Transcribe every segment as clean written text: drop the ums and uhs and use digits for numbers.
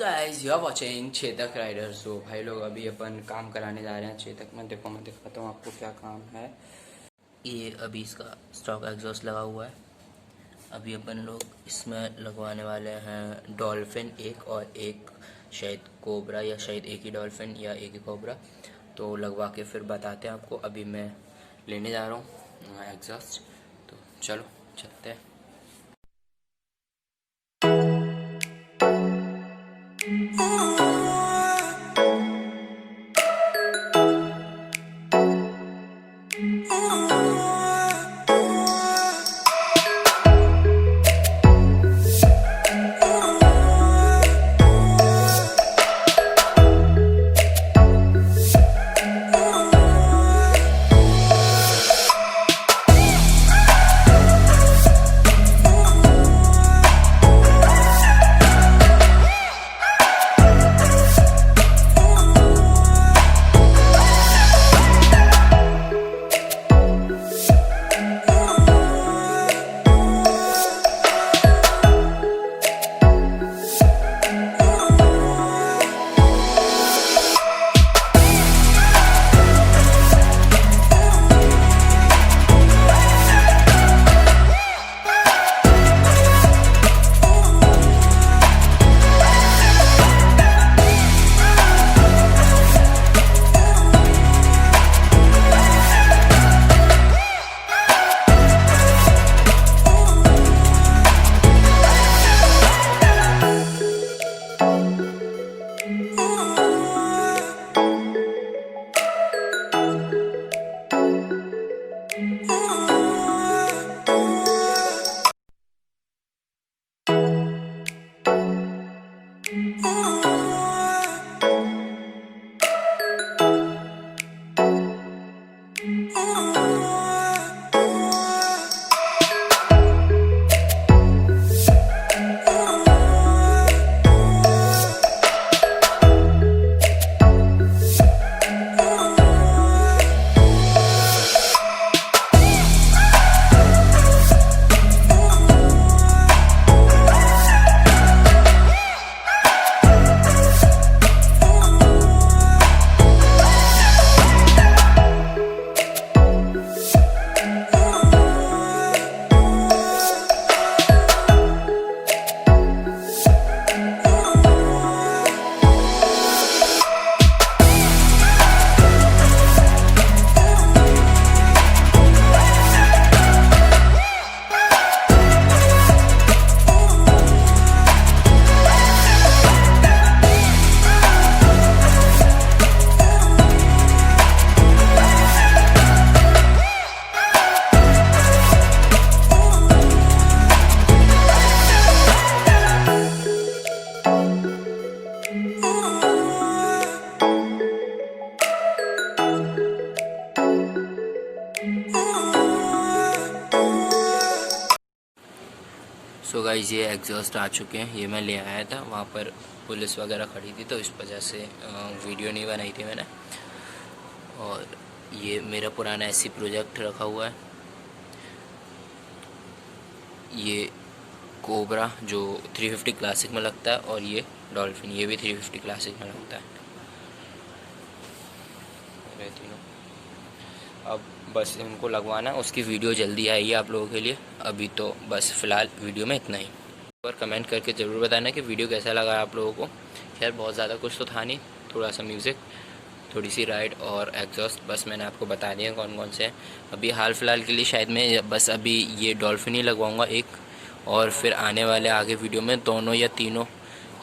Guys you are watching Chetak riders. तो भाई लोग अभी अपन काम कराने जा रहे हैं चेतक में। देखो मैं दिखाता हूँ आपको क्या काम है। ये अभी इसका स्टॉक एग्जॉस्ट लगा हुआ है। अभी अपन लोग इसमें लगवाने वाले हैं डॉल्फिन एक और एक शायद कोबरा, या शायद एक ही डॉल्फिन या एक ही कोबरा। तो लगवा के फिर बताते हैं आपको। अभी मैं लेने जा रहा हूँ एग्जॉस्ट, तो चलो चलते हैं। सो गाइस ये एग्जॉस्ट आ चुके हैं। ये मैं ले आया था, वहाँ पर पुलिस वगैरह खड़ी थी तो इस वजह से वीडियो नहीं बनाई थी मैंने। और ये मेरा पुराना ऐसी प्रोजेक्ट रखा हुआ है। ये कोबरा जो 350 क्लासिक में लगता है, और ये डॉल्फिन ये भी 350 क्लासिक में लगता है। अब बस इनको लगवाना, उसकी वीडियो जल्दी आएगी आप लोगों के लिए। अभी तो बस फ़िलहाल वीडियो में इतना ही। और कमेंट करके ज़रूर बताना कि वीडियो कैसा लगा आप लोगों को। खैर बहुत ज़्यादा कुछ तो था नहीं, थोड़ा सा म्यूज़िक, थोड़ी सी राइड और एग्जॉस्ट, बस मैंने आपको बता दिया कौन कौन से हैं। अभी हाल फ़िलहाल के लिए शायद मैं बस अभी ये डॉल्फिन ही लगवाऊँगा एक, और फिर आने वाले आगे वीडियो में दोनों या तीनों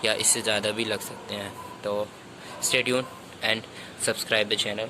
या इससे ज़्यादा भी लग सकते हैं। तो stay tune and subscribe the channel.